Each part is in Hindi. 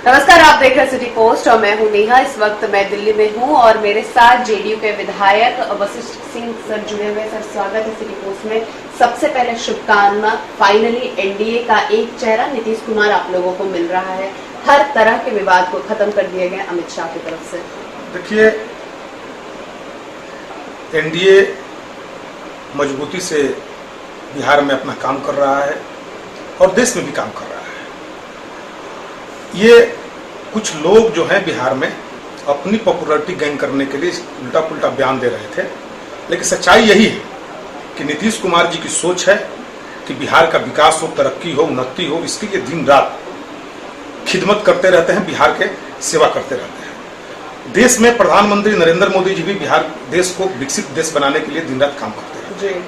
नमस्कार, आप देख रहे हैं सिटी पोस्ट और मैं हूं नेहा। इस वक्त मैं दिल्ली में हूं और मेरे साथ जेडीयू के विधायक वशिष्ठ सिंह सर जुड़े हुए। सर, स्वागत है सिटी पोस्ट में। सबसे पहले शुभकामना, फाइनली एनडीए का एक चेहरा नीतीश कुमार आप लोगों को मिल रहा है। हर तरह के विवाद को खत्म कर दिए गए अमित शाह की तरफ से। देखिए, एनडीए मजबूती से बिहार में अपना काम कर रहा है और देश में भी काम कर रहा है। ये कुछ लोग जो हैं बिहार में अपनी पॉपुलैरिटी गेन करने के लिए उल्टा पुल्टा बयान दे रहे थे, लेकिन सच्चाई यही है कि नीतीश कुमार जी की सोच है कि बिहार का विकास हो, तरक्की हो, उन्नति हो। इसके लिए दिन रात खिदमत करते रहते हैं, बिहार के सेवा करते रहते हैं। देश में प्रधानमंत्री नरेंद्र मोदी जी भी बिहार देश को विकसित देश बनाने के लिए दिन रात काम करते हैं।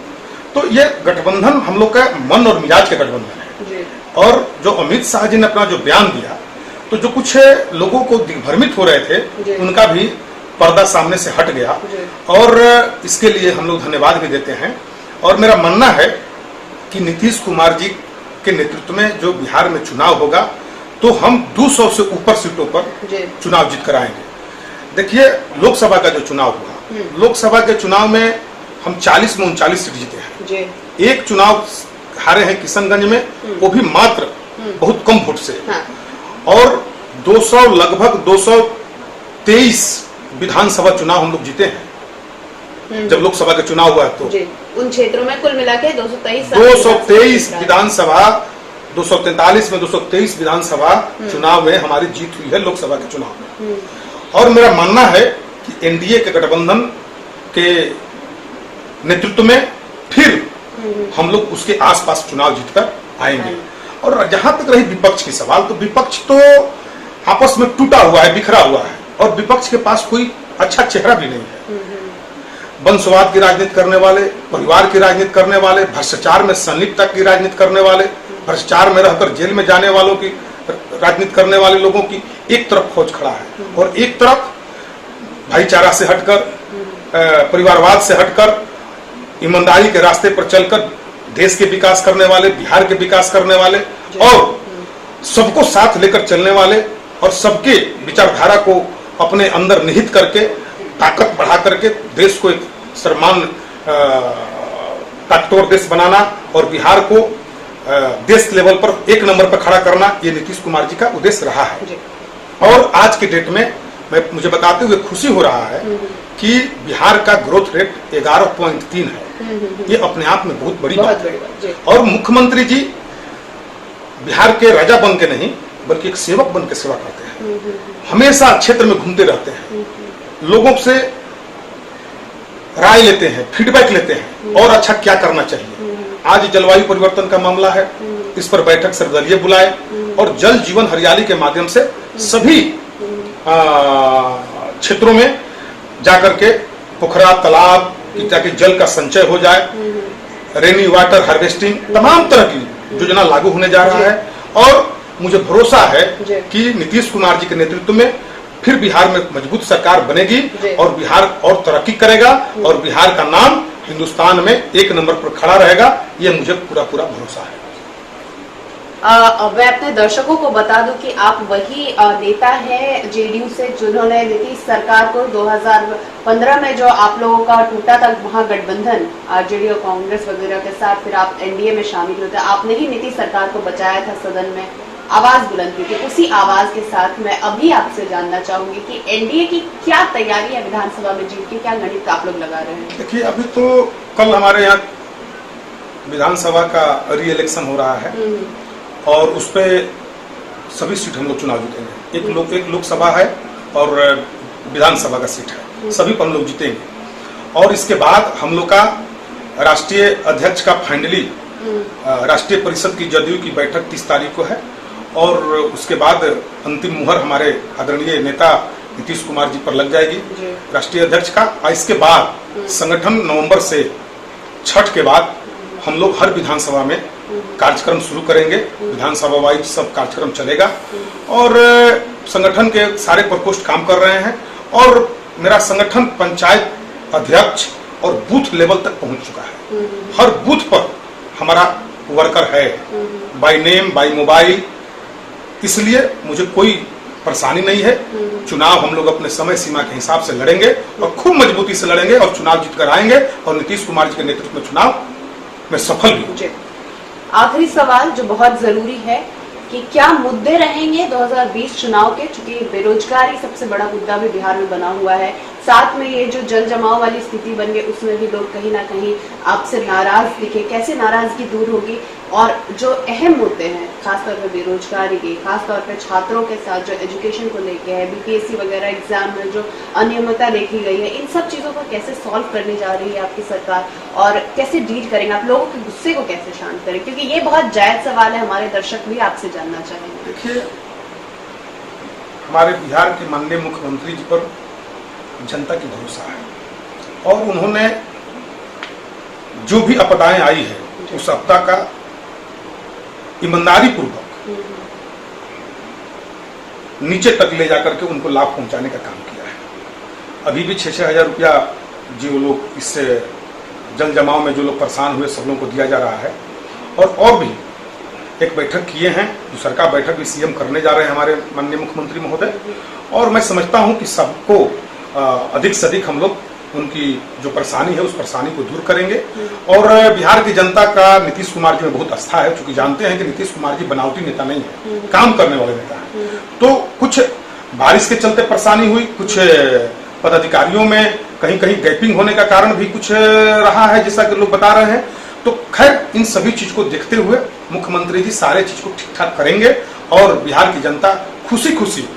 तो ये गठबंधन हम लोग का मन और मिजाज का गठबंधन है। और जो अमित शाह जी ने अपना जो बयान दिया, तो जो कुछ लोगों को दिग्भ्रमित हो रहे थे उनका भी पर्दा सामने से हट गया और इसके लिए हम लोग धन्यवाद भी देते हैं। और मेरा मानना है कि नीतीश कुमार जी के नेतृत्व में जो बिहार में चुनाव होगा तो हम 200 से ऊपर सीटों पर चुनाव जीत कर आएंगे। देखिए, लोकसभा का जो चुनाव हुआ, लोकसभा के चुनाव में हम 40 में 39 सीट जीते हैं। एक चुनाव हारे हैं किशनगंज में, वो भी मात्र बहुत कम वोट से। और 200 लगभग 223 विधानसभा चुनाव हम लोग जीते हैं। जब लोकसभा का चुनाव हुआ तो उन क्षेत्रों में कुल मिला के 223 विधानसभा, 243 में 223 विधानसभा चुनाव में हमारी जीत हुई है लोकसभा के चुनाव में। और मेरा मानना है कि एनडीए के गठबंधन के नेतृत्व में फिर हम लोग उसके आसपास चुनाव जीतकर आएंगे। और जहां तक रही विपक्ष की सवाल, तो विपक्ष तो आपस में टूटा हुआ है, बिखरा हुआ है और विपक्ष के पास कोई अच्छा चेहरा भी नहीं है। वंशवाद की राजनीति करने वाले, परिवार की राजनीति करने वाले, भ्रष्टाचार में संलिप्तता की राजनीति करने वाले, भ्रष्टाचार में रहकर जेल में जाने वालों की राजनीति करने वाले लोगों की एक तरफ फौज खड़ा है और एक तरफ भाईचारा से हटकर, परिवारवाद से हटकर, ईमानदारी के रास्ते पर चलकर देश के विकास करने वाले, बिहार के विकास करने वाले और सबको साथ लेकर चलने वाले और सबके विचारधारा को अपने अंदर निहित करके ताकत बढ़ा करके देश को एक सम्मान ताकतवर देश बनाना और बिहार को देश लेवल पर एक नंबर पर खड़ा करना, ये नीतीश कुमार जी का उद्देश्य रहा है। और आज के डेट में मुझे बताते हुए खुशी हो रहा है कि बिहार का ग्रोथ रेट 11.3 है। ये अपने आप में बहुत बड़ी बात है। और मुख्यमंत्री जी बिहार के राजा बन के नहीं बल्कि एक सेवक बन के सेवा करते हैं। हमेशा क्षेत्र में घूमते रहते हैं, लोगों से राय लेते हैं, फीडबैक लेते हैं और अच्छा क्या करना चाहिए। आज जलवायु परिवर्तन का मामला है, इस पर बैठक सर्वदलीय बुलाए और जल जीवन हरियाली के माध्यम से सभी क्षेत्रों में जाकर के पोखरा, तालाब, ताकि जल का संचय हो जाए, रेनी वाटर हार्वेस्टिंग, तमाम तरह की योजना लागू होने जा रहा है। और मुझे भरोसा है कि नीतीश कुमार जी के नेतृत्व में फिर बिहार में मजबूत सरकार बनेगी और बिहार और तरक्की करेगा और बिहार का नाम हिंदुस्तान में एक नंबर पर खड़ा रहेगा। ये मुझे पूरा भरोसा है। मैं अपने दर्शकों को बता दूं कि आप वही नेता हैं जेडीयू से जिन्होंने नीतीश सरकार को 2015 में जो आप लोगों का टूटा था महागठबंधन जेडीयू कांग्रेस वगैरह के साथ, फिर आप एनडीए में शामिल होते, आपने ही नीतीश सरकार को बचाया था, सदन में आवाज बुलंद की थी। उसी आवाज के साथ मैं अभी आपसे जानना चाहूंगी कि एनडीए की क्या तैयारी है विधानसभा में जीत की, क्या गणित आप लोग लगा रहे हैं? देखिए, अभी तो कल हमारे यहाँ विधानसभा का री इलेक्शन हो रहा है और उस पे सभी सीट हम लोग चुनाव जीतेंगे। एक लोकसभा है और विधानसभा का सीट है, सभी पर हम लोग जीतेंगे। और इसके बाद हम लोग का राष्ट्रीय अध्यक्ष का फाइनली राष्ट्रीय परिषद की जदयू की बैठक 30 तारीख को है और उसके बाद अंतिम मुहर हमारे आदरणीय नेता नीतीश कुमार जी पर लग जाएगी राष्ट्रीय अध्यक्ष का। इसके बाद संगठन नवंबर से छठ के बाद हम लोग हर विधानसभा में कार्यक्रम शुरू करेंगे। विधानसभा वाइज सब कार्यक्रम चलेगा और संगठन के सारे प्रकोष्ठ काम कर रहे हैं और मेरा संगठन पंचायत अध्यक्ष और बूथ लेवल तक पहुंच चुका है। हर बूथ पर हमारा वर्कर है, बाय नेम बाय मोबाइल, इसलिए मुझे कोई परेशानी नहीं है। चुनाव हम लोग अपने समय सीमा के हिसाब से लड़ेंगे और खूब मजबूती से लड़ेंगे और चुनाव जीत कर आएंगे और नीतीश कुमार जी के नेतृत्व में चुनाव में सफल भी होंगे। आखिरी सवाल जो बहुत जरूरी है कि क्या मुद्दे रहेंगे 2020 चुनाव के, चूंकि बेरोजगारी सबसे बड़ा मुद्दा भी बिहार में बना हुआ है, साथ में ये जो जल जमाव वाली स्थिति बन गई उसमें भी लोग कहीं ना कहीं आपसे नाराज दिखे, कैसे नाराजगी दूर होगी? और जो अहम मुद्दे हैं खासतौर पर बेरोजगारी के, खासतौर पर छात्रों के साथ जो एजुकेशन को लेके है, बीपीएससी वगैरह एग्जाम में जो अनियमितता देखी गई है, इन सब चीजों को कैसे सॉल्व करने जा रही है आपकी सरकार और कैसे डील करेंगे, आप लोगों के गुस्से को कैसे शांत करें? क्योंकि ये बहुत जायज सवाल है, हमारे दर्शक भी आपसे जानना चाहेंगे। देखिए, हमारे बिहार के माननीय मुख्यमंत्री जी पर जनता की भरोसा है और उन्होंने जो भी आपदाएं आई है उस आपदा का ईमानदारी पूर्वक नीचे तक ले जाकर के उनको लाभ पहुंचाने का काम किया है। अभी भी 6-6 हजार रुपया जो लोग इससे जल जमाव में जो लोग परेशान हुए सब लोगों को दिया जा रहा है और भी एक बैठक किए हैं, जो सरकार बैठक भी सीएम करने जा रहे हैं हमारे माननीय मुख्यमंत्री महोदय, और मैं समझता हूं कि सबको अधिक से अधिक हम लोग उनकी जो परेशानी है उस परेशानी को दूर करेंगे। और बिहार की जनता का नीतीश कुमार जी में बहुत आस्था है, क्योंकि जानते हैं कि नीतीश कुमार जी बनावटी नेता नहीं है, काम करने वाले नेता हैं। तो कुछ बारिश के चलते परेशानी हुई, कुछ पदाधिकारियों में कहीं कहीं गैपिंग होने का कारण भी कुछ रहा है जैसा कि लोग बता रहे हैं। तो खैर, इन सभी चीज को देखते हुए मुख्यमंत्री जी सारे चीज को ठीक ठाक करेंगे और बिहार की जनता खुशी खुशी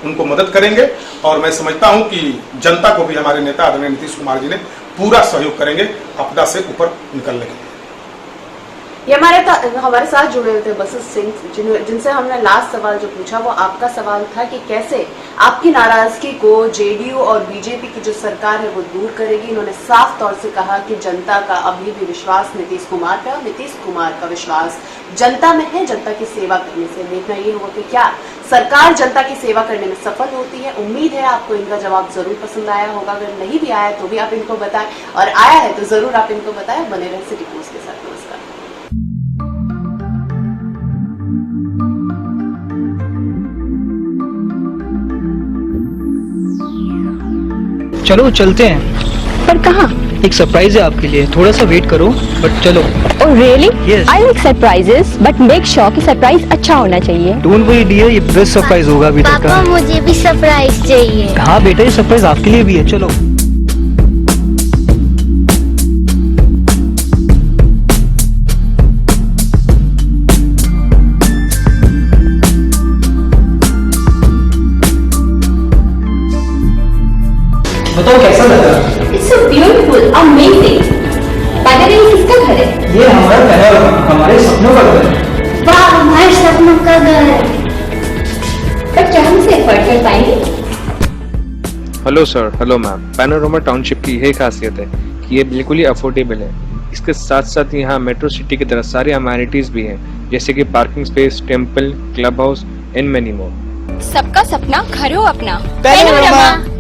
उनको मदद करेंगे। और मैं समझता हूं कि जनता को भी हमारे नेता आदरणीय नीतीश कुमार जी ने पूरा सहयोग करेंगे आपदा से ऊपर निकलने के लिए। ये हमारे साथ जुड़े हुए थे बसंत सिंह, जिनसे हमने लास्ट सवाल जो पूछा वो आपका सवाल था कि कैसे आपकी नाराजगी को जेडीयू और बीजेपी की जो सरकार है वो दूर करेगी। इन्होंने साफ तौर से कहा कि जनता का अभी भी विश्वास नीतीश कुमार पे और नीतीश कुमार का विश्वास जनता में है, जनता की सेवा करने से। देखना ये होगा कि क्या सरकार जनता की सेवा करने में सफल होती है। उम्मीद है आपको इनका जवाब जरूर पसंद आया होगा, अगर नहीं भी आया तो भी आप इनको बताएं, और आया है तो जरूर आप इनको बताएं। बने रहे सिटी पोस्ट के साथ। नमस्कार। चलो चलते हैं। पर कहाँ? एक सरप्राइज है आपके लिए, थोड़ा सा वेट करो, बट चलो। Oh really? Yes. I like surprises, but make sure कि सरप्राइज अच्छा होना चाहिए। डोंट वरी डियर, ये बेस्ट सरप्राइज होगा अभी तक का। पापा मुझे भी सरप्राइज चाहिए। हाँ बेटा, ये सरप्राइज आपके लिए भी है, चलो। बताओ कैसा लगा? It's so beautiful, amazing. By the way, ये किसका घर है? ये हमारा घर है, हमारे सपनों का घर है। वाह, हमारे सपनों का घर है। पर क्या हम इसे अफोर्ड कर पाएंगे? Hello sir, hello ma'am. Panorama township की यही खासियत है कि ये बिल्कुल ही अफोर्डेबल है। इसके साथ साथ यहाँ मेट्रो सिटी की तरह सारी अमेनिटीज भी हैं, जैसे कि parking space, temple, club house and many more. सबका सपना घर हो अपना। पैनोरमा।